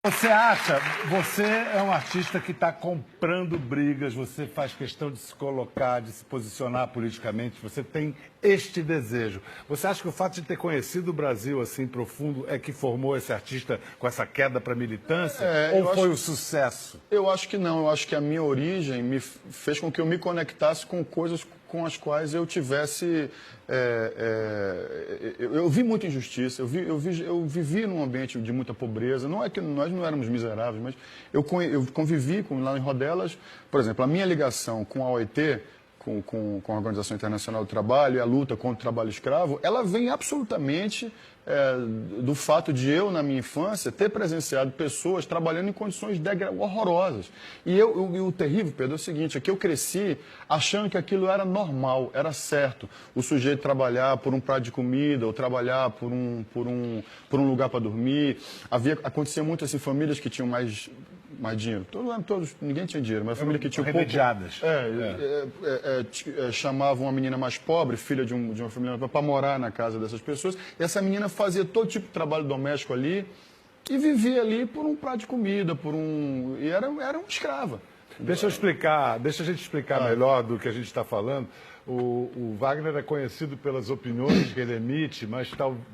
Você acha, você é um artista que está comprando brigas, você faz questão de se colocar, de se posicionar politicamente, você tem este desejo. Você acha que o fato de ter conhecido o Brasil assim profundo é que formou esse artista com essa queda para a militância? Ou foi o sucesso? Eu acho que não, eu acho que a minha origem me fez com que eu me conectasse com coisas com as quais eu tivesse... eu vi muita injustiça, eu vivi num ambiente de muita pobreza. Não é que nós não éramos miseráveis, mas eu convivi lá em Rodelas. Por exemplo, a minha ligação com a OIT, com a Organização Internacional do Trabalho e a luta contra o trabalho escravo, ela vem absolutamente do fato de eu, na minha infância, ter presenciado pessoas trabalhando em condições horrorosas. E o terrível, Pedro, é o seguinte, é que eu cresci achando que aquilo era normal, era certo. O sujeito trabalhar por um prato de comida, ou trabalhar por um lugar para dormir. Acontecia muito assim, famílias que tinham mais dinheiro. Ninguém tinha dinheiro, mas a família que tinha remediadas. Chamavam uma menina mais pobre, filha de uma família, para morar na casa dessas pessoas. E essa menina fazia todo tipo de trabalho doméstico ali e vivia ali por um prato de comida, e era uma escrava. Deixa a gente explicar melhor do que a gente está falando. O Wagner é conhecido pelas opiniões que ele emite,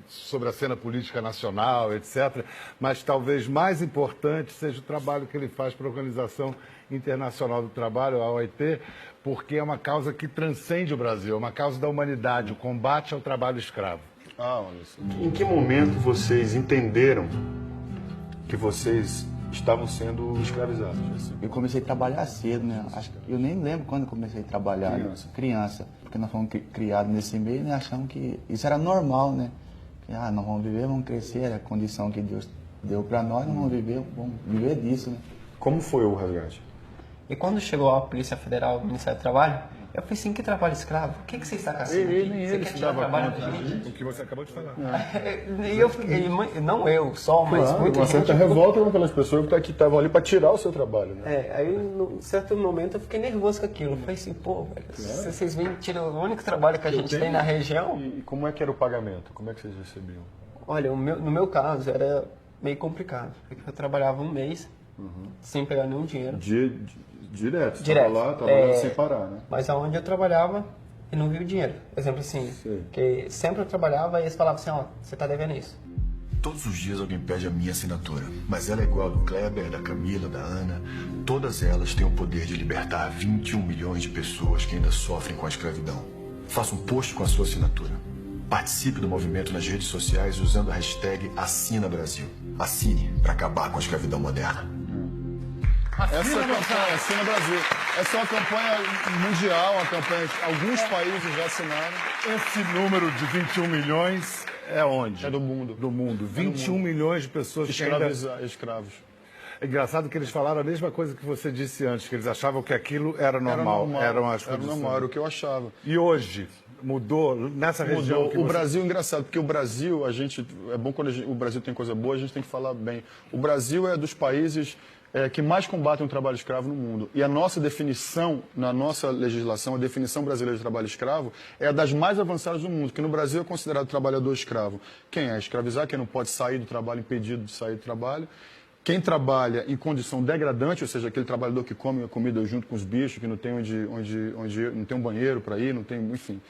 sobre a cena política nacional, etc. Mas talvez mais importante seja o trabalho que ele faz para a Organização Internacional do Trabalho, a OIT, porque é uma causa que transcende o Brasil, é uma causa da humanidade, o combate ao trabalho escravo. Em que momento vocês entenderam que vocês estavam sendo escravizados? Assim? Eu comecei a trabalhar cedo, né? Eu nem lembro quando eu comecei a trabalhar. Criança. Porque nós fomos criados nesse meio, né? Achamos que isso era normal, né? Que, nós vamos viver, vamos crescer, é a condição que Deus deu para nós, nós vamos viver disso, né? Como foi o resgate? E quando chegou a Polícia Federal, o Ministério do Trabalho, eu falei assim, que trabalho escravo? O que você está caçando aqui? Você quer tirar trabalho da gente? O que você acabou de falar. E eu fiquei, não eu só, mas muita uma gente. certa revolta com aquelas pessoas que estavam ali para tirar o seu trabalho, né? Aí, num certo momento, eu fiquei nervoso com aquilo. Eu falei assim, pô, velho, se vocês vêm tirar o único trabalho que a gente tem na região... E como é que era o pagamento? Como é que vocês recebiam? Olha, no meu caso, era meio complicado. Porque eu trabalhava um mês, sem pegar nenhum dinheiro. Direto. Direto. Tava lá sem parar, né? Mas aonde eu trabalhava, eu não via o dinheiro. Exemplo assim, que sempre eu trabalhava e eles falavam assim, você tá devendo isso. Todos os dias alguém pede a minha assinatura, mas ela é igual a do Kleber, da Camila, da Ana. Todas elas têm o poder de libertar 21 milhões de pessoas que ainda sofrem com a escravidão. Faça um post com a sua assinatura. Participe do movimento nas redes sociais usando a hashtag #AssinaBrasil. Assine para acabar com a escravidão moderna. Essa campanha, Assina Brasil. Essa é uma campanha mundial, uma campanha que alguns países já assinaram. Esse número de 21 milhões é onde? É do mundo. Do mundo. 21 milhões de pessoas escravos. É engraçado que eles falaram a mesma coisa que você disse antes, que eles achavam que aquilo era normal. Eram as condições. Era normal, era o que eu achava. E hoje? Mudou nessa região? O Brasil é engraçado, porque o Brasil, é bom quando o Brasil tem coisa boa, a gente tem que falar bem. O Brasil é dos países que mais combatem o trabalho escravo no mundo. E a nossa definição, na nossa legislação, a definição brasileira de trabalho escravo é a das mais avançadas do mundo, que no Brasil é considerado trabalhador escravo. Quem é escravizar, quem não pode sair do trabalho, impedido de sair do trabalho. Quem trabalha em condição degradante, ou seja, aquele trabalhador que come a comida junto com os bichos, que não tem onde não tem um banheiro para ir, não tem, enfim.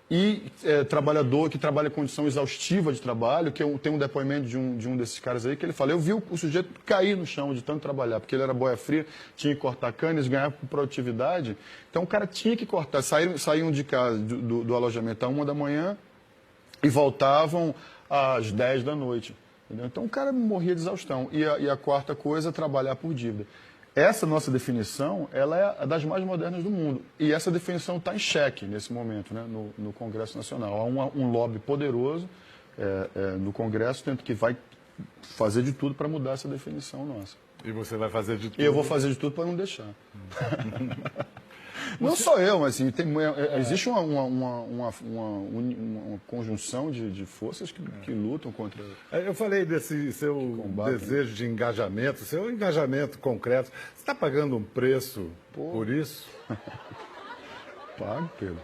E trabalhador que trabalha em condição exaustiva de trabalho, que tem um depoimento de um desses caras aí, que ele fala, eu vi o sujeito cair no chão de tanto trabalhar, porque ele era boia fria, tinha que cortar canas, ganhar por produtividade. Então o cara tinha que cortar, saíam de casa, do alojamento às 1 da manhã e voltavam às 10 da noite. Entendeu? Então o cara morria de exaustão. E a quarta coisa, trabalhar por dívida. Essa nossa definição, ela é a das mais modernas do mundo. E essa definição está em xeque nesse momento, né, no Congresso Nacional. Há um lobby poderoso no Congresso que vai fazer de tudo para mudar essa definição nossa. E você vai fazer de tudo? E eu vou fazer de tudo para não deixar. Não só eu, mas assim, existe uma conjunção de forças que lutam contra... Eu falei desse seu combate, desejo de engajamento, seu engajamento concreto. Você está pagando um preço por isso? Pago, Pedro.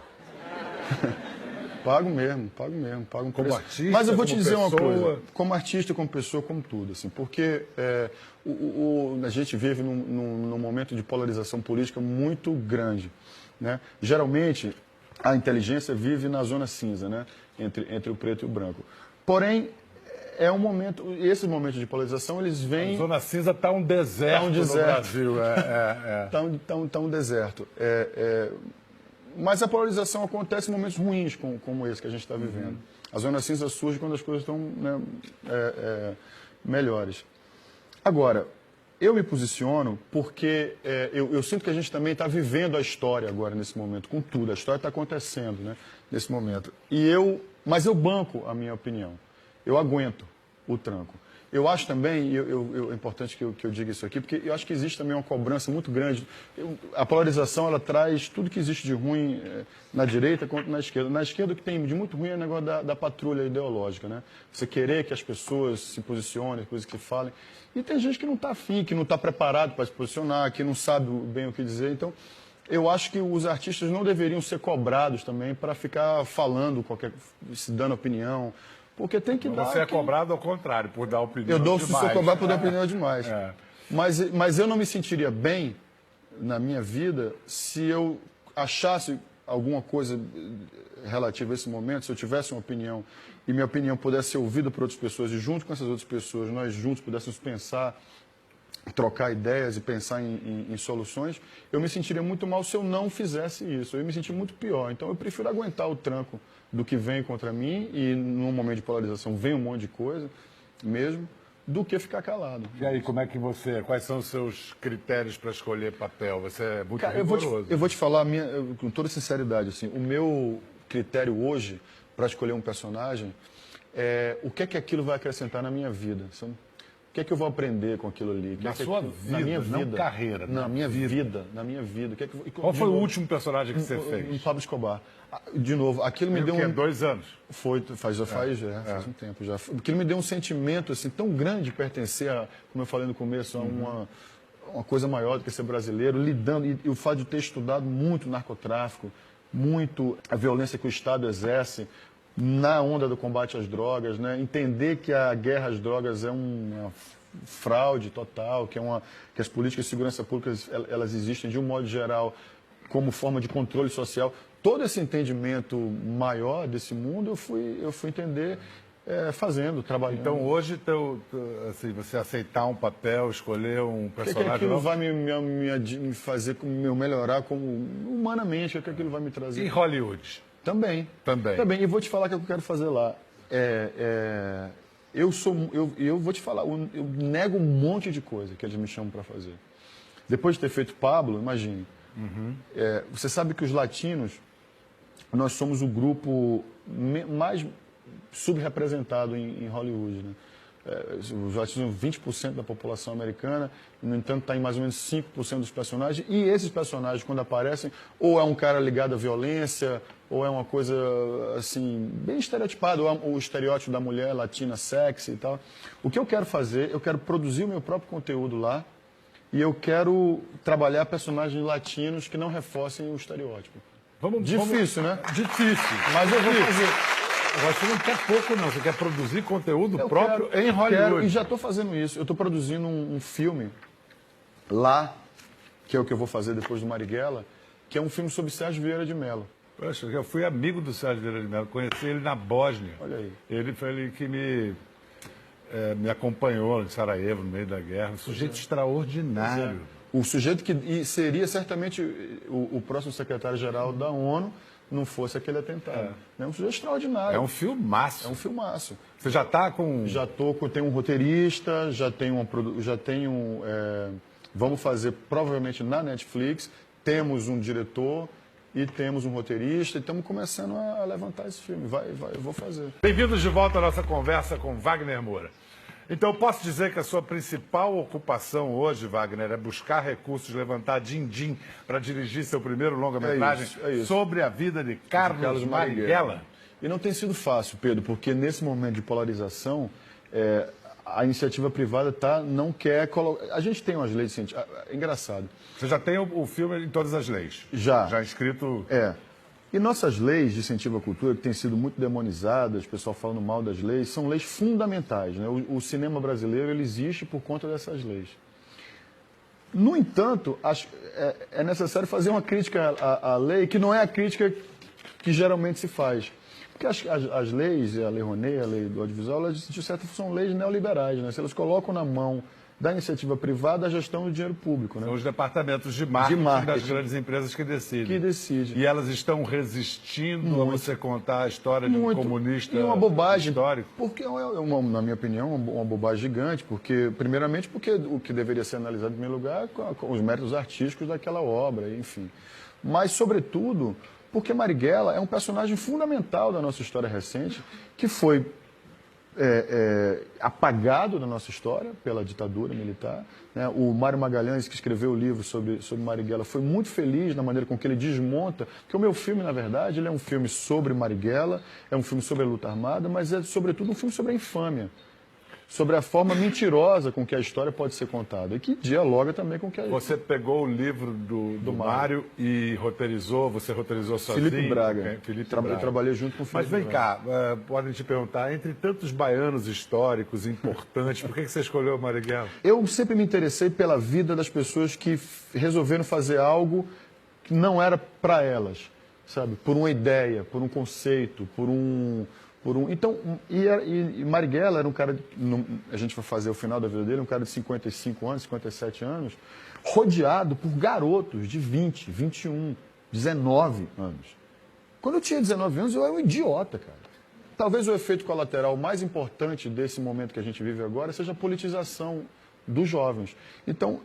Pago mesmo, pago um Como preço. artista, Mas eu vou te como dizer uma pessoa? coisa, como artista, como pessoa, como tudo, assim, porque a gente vive num momento de polarização política muito grande, né? Geralmente, a inteligência vive na zona cinza, né? Entre o preto e o branco. Porém, é um momento, esses momentos de polarização, eles vêm... A Zona Cinza está um deserto, no Brasil. Tá um deserto. Mas a polarização acontece em momentos ruins, como esse que a gente está vivendo. A zona cinza surge quando as coisas estão, né, melhores. Agora, eu me posiciono porque eu sinto que a gente também está vivendo a história agora, nesse momento, com tudo. A história está acontecendo, né, nesse momento. Mas eu banco a minha opinião. Eu aguento o tranco. Eu acho também, é importante que eu diga isso aqui, porque eu acho que existe também uma cobrança muito grande. A polarização, ela traz tudo que existe de ruim na direita quanto na esquerda. Na esquerda, o que tem de muito ruim é o negócio da patrulha ideológica, né? Você querer que as pessoas se posicionem, coisas que falem. E tem gente que não está afim, que não está preparado para se posicionar, que não sabe bem o que dizer. Então, eu acho que os artistas não deveriam ser cobrados também para ficar falando, se dando opinião. Porque tem que dar... Você é cobrado ao contrário, por dar opinião Eu demais. sou cobrado por dar opinião demais. É. Mas eu não me sentiria bem na minha vida se eu achasse alguma coisa relativa a esse momento, se eu tivesse uma opinião e minha opinião pudesse ser ouvida por outras pessoas e junto com essas outras pessoas, nós juntos pudéssemos pensar, trocar ideias e pensar em soluções, eu me sentiria muito mal se eu não fizesse isso. Eu ia me sentir muito pior. Então eu prefiro aguentar o tranco do que vem contra mim e num momento de polarização vem um monte de coisa mesmo, do que ficar calado. E aí, quais são os seus critérios para escolher papel? Você é muito rigoroso. Eu vou te falar, com toda sinceridade, assim, o meu critério hoje para escolher um personagem é o que é que aquilo vai acrescentar na minha vida. Sabe? O que é que eu vou aprender com aquilo ali? Na sua vida, na minha vida, não carreira. Na minha vida. Na minha vida. Qual foi o último personagem que você fez? Pablo Escobar. De novo, aquilo me deu 2 anos? Faz um tempo já. Aquilo me deu um sentimento assim, tão grande de pertencer, como eu falei no começo, a uma coisa maior do que ser brasileiro, lidando, e o fato de ter estudado muito narcotráfico, muito a violência que o Estado exerce, na onda do combate às drogas, né? Entender que a guerra às drogas é uma fraude total, que as políticas de segurança pública elas existem de um modo geral como forma de controle social. Todo esse entendimento maior desse mundo eu fui entender fazendo, trabalhando. Então hoje, assim, você aceitar um papel, escolher um personagem... O que aquilo vai me fazer eu melhorar como humanamente? O que aquilo vai me trazer? E Hollywood? Também. E vou te falar o que eu quero fazer lá. Eu vou te falar, eu nego um monte de coisa que eles me chamam para fazer. Depois de ter feito Pablo, imagine. Você sabe que os latinos, nós somos o grupo mais subrepresentado em Hollywood, né? Os latinos são 20% da população americana, no entanto está em mais ou menos 5% dos personagens, e esses personagens quando aparecem, ou é um cara ligado à violência, ou é uma coisa assim, bem estereotipada, ou é o estereótipo da mulher latina sexy e tal. O que eu quero fazer, eu quero produzir o meu próprio conteúdo lá, e eu quero trabalhar personagens latinos que não reforcem o estereótipo. Difícil, né? Difícil. Mas eu vou fazer. Você não quer pouco, não. Você quer produzir conteúdo próprio em Hollywood. E já estou fazendo isso. Eu estou produzindo um filme lá, que é o que eu vou fazer depois do Marighella, que é um filme sobre Sérgio Vieira de Mello. Poxa, eu fui amigo do Sérgio Vieira de Mello. Conheci ele na Bósnia. Olha aí. Ele foi ele que me acompanhou em Sarajevo, no meio da guerra. Um sujeito extraordinário. O sujeito que seria certamente o próximo secretário-geral da ONU, não fosse aquele atentado. É um sujeito extraordinário. É um filmaço. É um filmaço. Você já está com... Já estou com... Tenho um roteirista, vamos fazer provavelmente na Netflix, temos um diretor e temos um roteirista e estamos começando a levantar esse filme. Eu vou fazer. Bem-vindos de volta à nossa conversa com Wagner Moura. Então, eu posso dizer que a sua principal ocupação hoje, Wagner, é buscar recursos, levantar din-din para dirigir seu primeiro longa-metragem sobre a vida de Carlos Marighella. E não tem sido fácil, Pedro, porque nesse momento de polarização, a iniciativa privada não quer colocar... A gente tem umas leis científicas. É engraçado. Você já tem o filme em todas as leis? Já. Já inscrito... E nossas leis de incentivo à cultura, que têm sido muito demonizadas, o pessoal falando mal das leis, são leis fundamentais, né? O cinema brasileiro ele existe por conta dessas leis. No entanto, é necessário fazer uma crítica à lei, que não é a crítica que geralmente se faz. Porque as leis, a Lei Rouanet, a Lei do Audiovisual, elas, de certa forma, são leis neoliberais, né? Se elas colocam na mão da iniciativa privada a gestão do dinheiro público, né? São os departamentos de marketing das grandes empresas que decidem. Que decidem. E elas estão resistindo a você contar a história de um comunista e uma bobagem histórico? Porque, na minha opinião, uma bobagem gigante. Primeiramente, porque o que deveria ser analisado em primeiro lugar com os méritos artísticos daquela obra, enfim. Mas, sobretudo, porque Marighella é um personagem fundamental da nossa história recente, que foi apagado da nossa história pela ditadura militar, né? O Mário Magalhães, que escreveu o livro sobre Marighella, foi muito feliz na maneira com que ele desmonta, que o meu filme, na verdade, ele é um filme sobre Marighella, é um filme sobre a luta armada, mas é, sobretudo, um filme sobre a infâmia, sobre a forma mentirosa com que a história pode ser contada, e que dialoga também com que a... Você pegou o livro do Mário e roteirizou, você roteirizou sozinho? Felipe Braga. Eu trabalhei junto com o Felipe Mas vem Braga. cá, podem te perguntar, entre tantos baianos históricos importantes, por que você escolheu Marighella? Eu sempre me interessei pela vida das pessoas que resolveram fazer algo que não era para elas, sabe? Por uma ideia, por um conceito, Então, e Marighella era um cara, a gente vai fazer o final da vida dele, um cara de 55 anos, 57 anos, rodeado por garotos de 20, 21, 19 anos. Quando eu tinha 19 anos, eu era um idiota, cara. Talvez o efeito colateral mais importante desse momento que a gente vive agora seja a politização dos jovens. Então,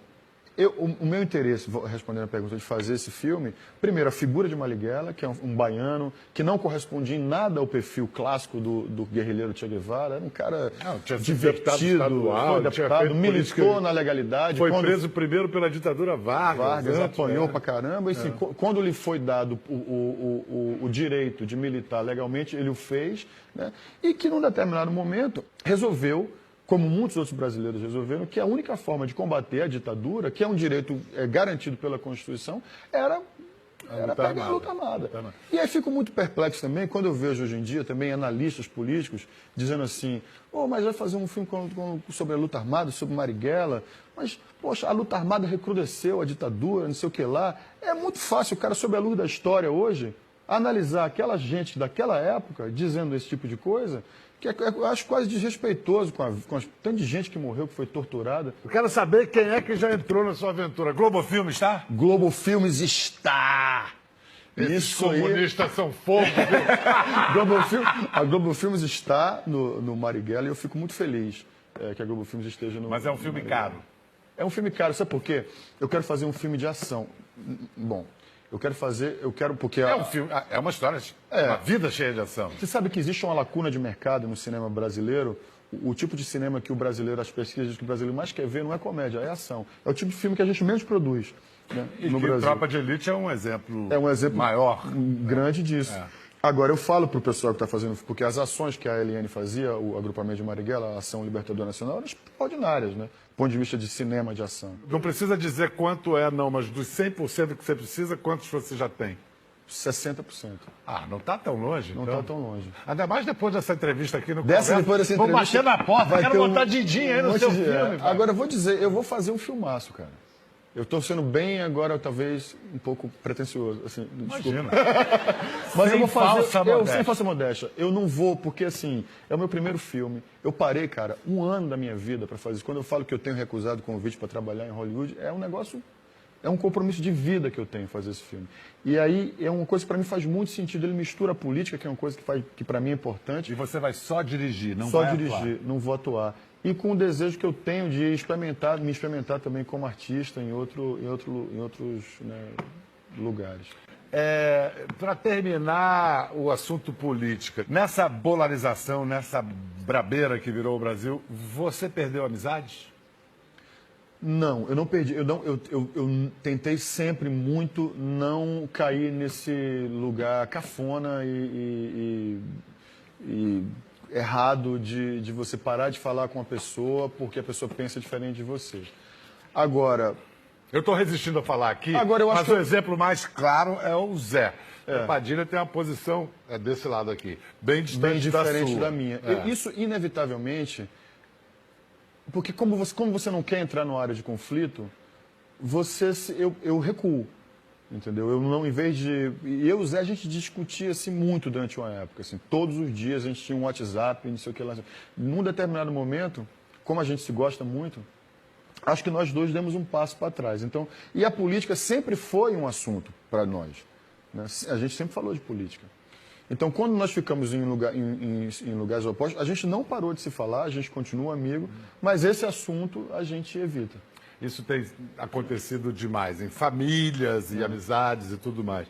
o meu interesse, respondendo a pergunta de fazer esse filme, primeiro, a figura de Marighella, que é um baiano, que não correspondia em nada ao perfil clássico do guerrilheiro Che Guevara, era um cara divertido, foi deputado, militou na legalidade. Foi preso primeiro pela ditadura Vargas apanhou pra caramba. Assim, quando lhe foi dado o direito de militar legalmente, ele o fez, né? E que num determinado momento resolveu, como muitos outros brasileiros resolveram, que a única forma de combater a ditadura, que é um direito garantido pela Constituição, era pegar a luta armada. E aí fico muito perplexo também, quando eu vejo hoje em dia também analistas políticos dizendo assim, mas vai fazer um filme sobre a luta armada, sobre Marighella, mas, poxa, a luta armada recrudesceu, a ditadura, não sei o que lá. É muito fácil o cara, sob a luz da história hoje, analisar aquela gente daquela época dizendo esse tipo de coisa, que eu acho quase desrespeitoso com a tanta gente que morreu, que foi torturada. Eu quero saber quem é que já entrou na sua aventura. Globo Filmes está? Globo Filmes está! Esses comunistas são fogo. A Globo Filmes está no Marighella e eu fico muito feliz que a Globo Filmes esteja no... Mas é um filme caro. É um filme caro, sabe por quê? Eu quero fazer um filme de ação. Bom... porque... É um filme, é uma história, uma vida cheia de ação. Você sabe que existe uma lacuna de mercado no cinema brasileiro? O tipo de cinema que o brasileiro, as pesquisas que o brasileiro mais quer ver não é comédia, é ação. É o tipo de filme que a gente menos produz, né, no Brasil. Tropa de Elite é um exemplo maior, grande disso. Agora, eu falo para o pessoal que está fazendo, porque as ações que a Eliane fazia, o agrupamento de Marighella, a Ação Libertadora Nacional, eram extraordinárias, né? Do ponto de vista de cinema, de ação. Não precisa dizer quanto não, mas dos 100% que você precisa, quantos você já tem? 60%. Não está tão longe, Não está tão longe. Ainda mais depois dessa entrevista aqui no Depois dessa entrevista... Vou bater na porta, quero botar Didinho aí no seu filme. Agora, eu vou dizer, eu vou fazer um filmaço, cara. Eu estou sendo bem agora, talvez, um pouco pretencioso. Assim, Imagina. Mas eu vou fazer. Sem falsa modéstia. Eu não vou, porque assim, é o meu primeiro filme. Eu parei, cara, 1 ano da minha vida para fazer isso. Quando eu falo que eu tenho recusado convite para trabalhar em Hollywood, é um negócio. É um compromisso de vida que eu tenho fazer esse filme. E aí é uma coisa que para mim faz muito sentido. Ele mistura a política, que é uma coisa que para mim é importante. E você vai só dirigir, não só vai dirigir, atuar. Não vou atuar. E com o desejo que eu tenho de me experimentar também como artista em outros lugares. Para terminar o assunto política, nessa polarização, nessa brabeira que virou o Brasil, você perdeu amizades? Não, eu não perdi. Eu tentei sempre muito não cair nesse lugar cafona e errado de você parar de falar com a pessoa porque a pessoa pensa diferente de você. Agora... Eu estou resistindo a falar aqui, Agora, eu acho mas o exemplo mais claro é o Zé. O Padilha tem uma posição, desse lado aqui, bem distante bem diferente da da minha. Isso, inevitavelmente, porque como você não quer entrar numa área de conflito, eu recuo. Entendeu? Eu não, em vez de. E eu e o Zé, a gente discutia assim muito durante uma época. Assim, todos os dias a gente tinha um WhatsApp, não sei o que lá. Num determinado momento, como a gente se gosta muito, acho que nós dois demos um passo para trás. Então, e a política sempre foi um assunto para nós. Né? A gente sempre falou de política. Então, quando nós ficamos em lugares opostos, a gente não parou de se falar, a gente continua amigo, mas esse assunto a gente evita. Isso tem acontecido demais em famílias e amizades e tudo mais.